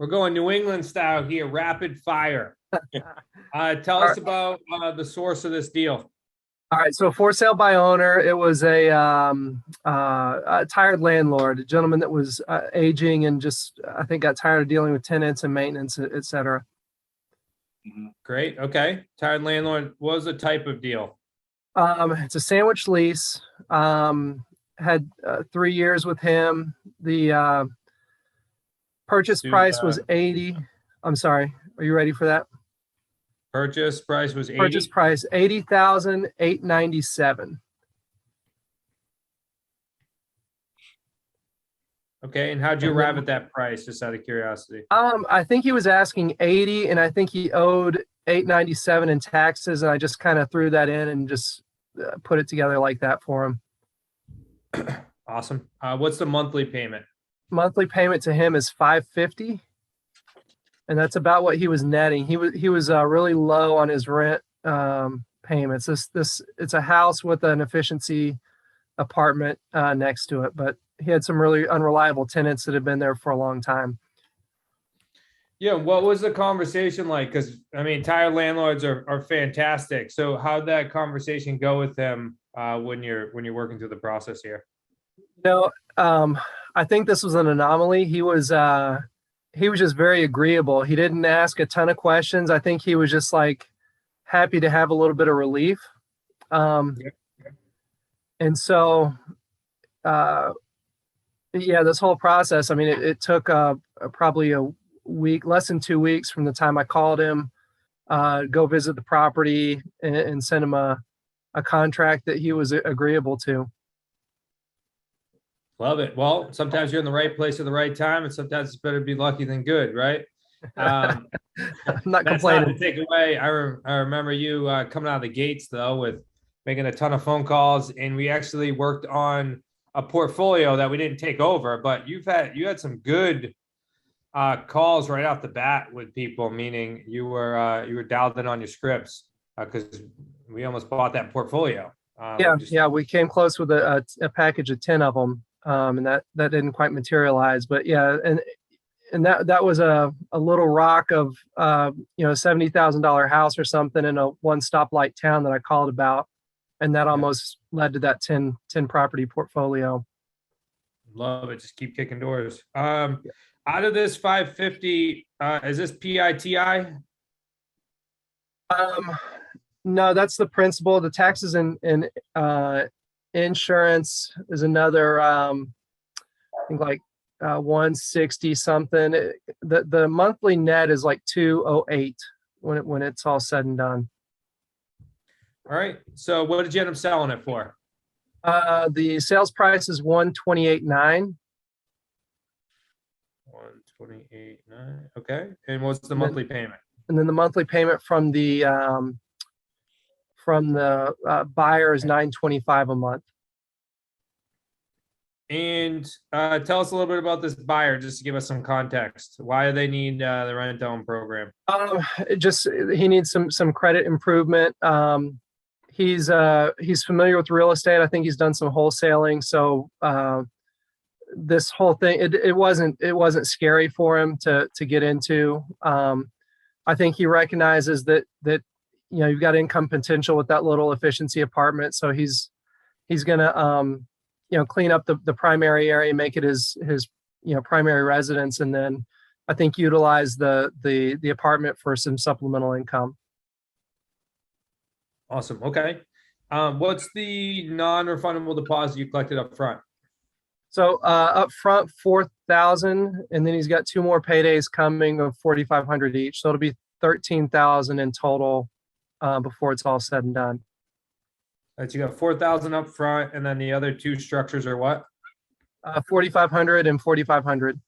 We're going New England style here, rapid fire. Tell All us right. about the source of this deal. All right. So for sale by owner, it was a tired landlord, a gentleman that was aging and just, I think, got tired of dealing with tenants and maintenance, et cetera. Great. Okay. Tired landlord was a type of deal. It's a sandwich lease. Had 3 years with him. The purchase price was 80. I'm sorry. Are you ready for that? Purchase price was 80. Purchase price 80,897. Okay. And how'd you arrive at that price, just out of curiosity? I think he was asking 80, and I think he owed 897 in taxes, and I just kind of threw that in and just put it together like that for him. Awesome. What's the monthly payment? Monthly payment to him is 550, and that's about what he was netting. He was really low on his rent payments. It's a house with an efficiency apartment next to it, but he had some really unreliable tenants that had been there for a long time. Yeah, what was the conversation like? Because I mean, tired landlords are fantastic. So how'd that conversation go with him when you're working through the process here? No, I think this was an anomaly. He was just very agreeable. He didn't ask a ton of questions. I think he was just like happy to have a little bit of relief. Yep. And so, yeah, this whole process, I mean, it took probably a week, less than 2 weeks from the time I called him, go visit the property and send him a contract that he was agreeable to. Love it. Well, sometimes you're in the right place at the right time, and sometimes it's better to be lucky than good, right? I'm not That's complaining. not to take away. I remember you coming out of the gates though with making a ton of phone calls, and we actually worked on a portfolio that we didn't take over, but you had some good calls right off the bat with people, meaning you were dialed in on your scripts because we almost bought that portfolio. Yeah, we came close with a package of 10 of them, and that didn't quite materialize. But yeah, and that was a little rock of $70,000 house or something in a one stoplight town that I called about, and that almost led to that 10 property portfolio. Love it. Just keep kicking doors. Out of this 550, is this PITI? No, that's the principal. The taxes and insurance is another, I think like 160 something. The monthly net is like 208 when it's all said and done. All right. So what did you end up selling it for? The sales price is 128.9. 128.9. Okay. And what's the monthly payment? And then the monthly payment from the buyer is $925 a month. And tell us a little bit about this buyer, just to give us some context. Why do they need the rent-to-own program? He needs some credit improvement. He's familiar with real estate. I think he's done some wholesaling. So this whole thing, it wasn't scary for him to get into. I think he recognizes that you've got income potential with that little efficiency apartment. So he's gonna clean up the primary area, make it his primary residence, and then I think utilize the apartment for some supplemental income. Awesome. Okay. What's the non-refundable deposit you collected up front? So up front, 4,000, and then he's got 2 more paydays coming of 4,500 each. So it'll be 13,000 in total before it's all said and done. Right, you got 4,000 up front, and then the other 2 structures are what? 4,500 and 4,500.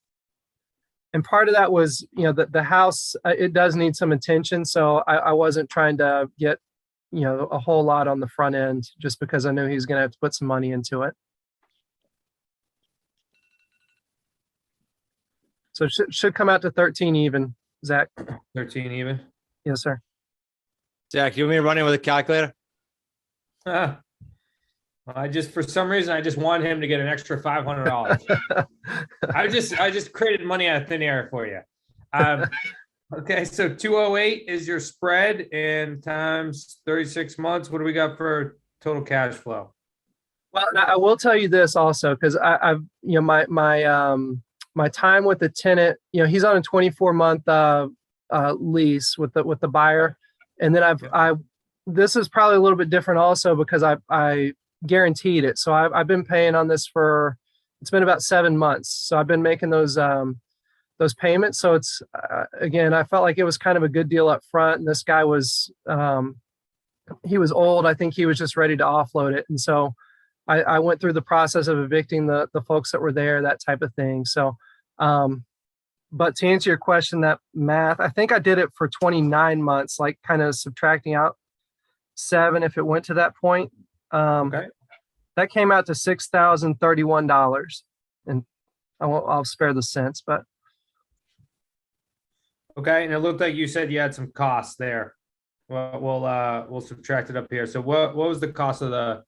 And part of that was, the house, it does need some attention. So I wasn't trying to get, a whole lot on the front end just because I knew he was going to have to put some money into it. So it should come out to 13 even, Zach. 13 even? Yes, sir. Zach, you want me to run in with a calculator? For some reason, I just want him to get an extra $500. I just created money out of thin air for you. Um, okay, so 208 is your spread and times 36 months. What do we got for total cash flow? Well, I will tell you this also, because I've, my time with the tenant, he's on a 24-month lease with the buyer, and then this is probably a little bit different also because I guaranteed it. So I've been paying on this it's been about 7 months. So I've been making those payments. So it's again, I felt like it was kind of a good deal up front. And this guy was he was old. I think he was just ready to offload it, and so I went through the process of evicting the folks that were there, that type of thing. So, but to answer your question, that math, I think I did it for 29 months, like kind of subtracting out 7 if it went to that point. Okay. That came out to $6,031, and I'll spare the cents, but Okay, and it looked like you said you had some costs there. Well, we'll subtract it up here. So what was the cost of the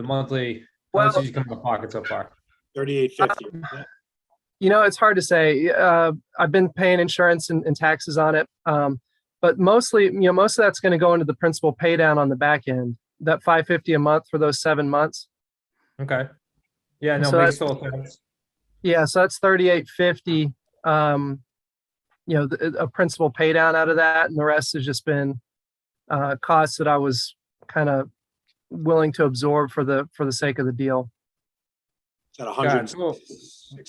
monthly? How much well, did you come out of pocket so far? 3850. it's hard to say. I've been paying insurance and taxes on it, but mostly, most of that's going to go into the principal pay down on the back end. That $550 a month for those 7 months. Okay. Yeah, no, So makes total sense. Yeah, so that's $38.50. A principal pay down out of that, and the rest has just been costs that I was kind of willing to absorb for the sake of the deal. At Got 100. it. So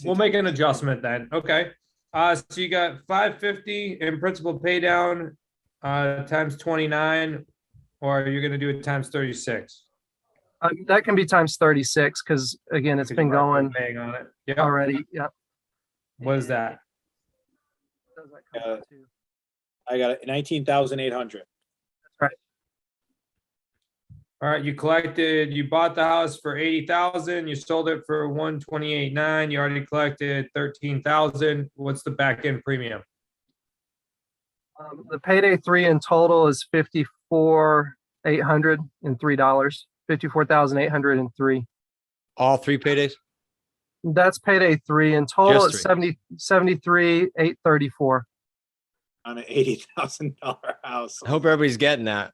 we'll make an adjustment then. Okay. So you got 550 in principal pay down times 29, or you're gonna do it times 36. That can be times 36 because again, it's been going paying on it. Yeah. already. Yeah. What is that? What does that come out to? I got it. 19,800. That's right. All right, you bought the house for 80,000, you sold it for 128.9, you already collected 13,000. What's the back end premium? The payday 3 in total is $54,803. $54,803. All 3 paydays? That's payday 3 in total. Just It's 3. 73,834. On an $80,000 house. I hope everybody's getting that.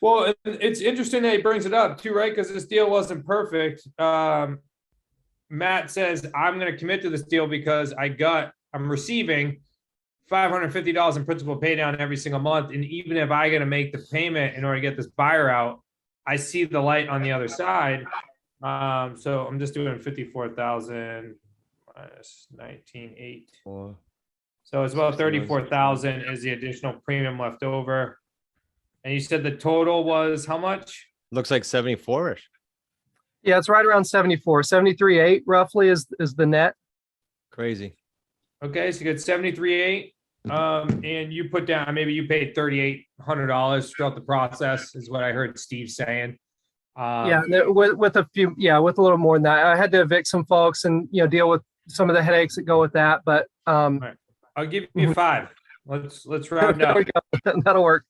Well, it's interesting that he brings it up too, right? Because this deal wasn't perfect. Matt says, I'm going to commit to this deal because I'm receiving $550 in principal pay down every single month. And even if I got to make the payment in order to get this buyer out, I see the light on the other side. So I'm just doing 54,000 minus 19,800. So it's about 34,000 is the additional premium left over. And you said the total was how much? Looks like 74-ish. Yeah, it's right around 74. 73.8 roughly is the net. Crazy. Okay, so you get 73.8. And you put down, maybe you paid $3,800 throughout the process, is what I heard Steve saying. Yeah, with a little more than that. I had to evict some folks and deal with some of the headaches that go with that. But right. I'll give you 5. Let's round up. That'll work.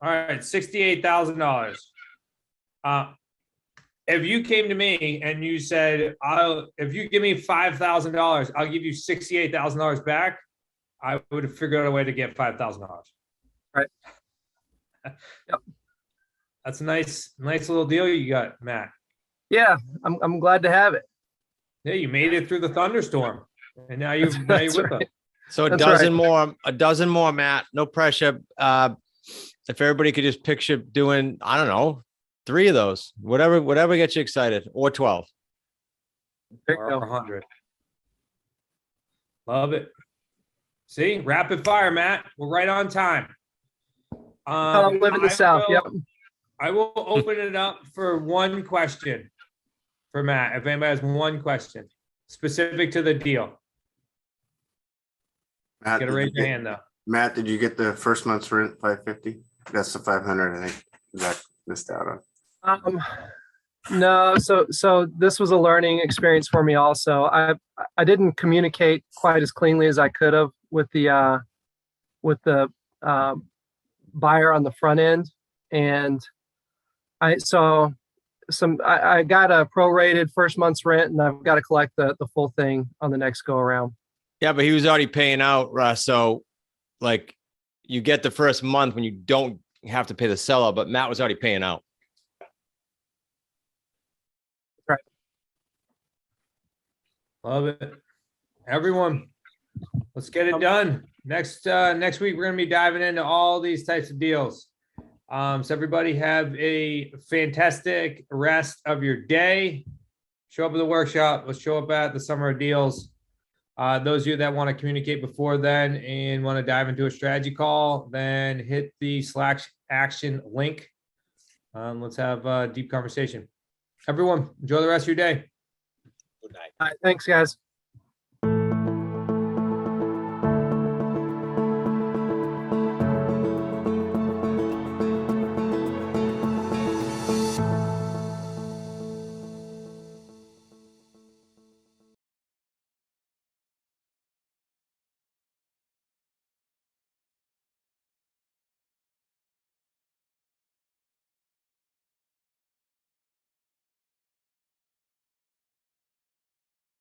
All right, $68,000. If you came to me and you said, if you give me $5,000, I'll give you $68,000 back, I would have figured out a way to get $5,000. Right. Yep. That's a nice little deal you got, Matt. Yeah, I'm glad to have it. Yeah, you made it through the thunderstorm, and now you're with us. So a That's dozen more, Matt. No pressure. If everybody could just picture doing, I don't know, 3 of those, whatever gets you excited, or 12. Or 100. Love it. See, rapid fire, Matt. We're right on time. I'm living the South. Yep. I will open it up for one question for Matt. If anybody has one question specific to the deal, Matt, gotta raise your hand though. Matt, did you get the first month's rent 550? That's the 500, I think. Zach missed out on. No, so this was a learning experience for me also. I didn't communicate quite as cleanly as I could have with the buyer on the front end, and I got a prorated first month's rent, and I've got to collect the full thing on the next go around. Yeah, but he was already paying out, Russ. So like you get the first month when you don't have to pay the seller, but Matt was already paying out. Love it. Everyone, let's get it done. Next week, we're gonna be diving into all these types of deals. So everybody have a fantastic rest of your day. Show up at the workshop. Let's show up at the Summer of Deals. Those of you that want to communicate before then and want to dive into a strategy call, then hit the Slack action link. Let's have a deep conversation. Everyone, enjoy the rest of your day. Good night. All right, thanks, guys.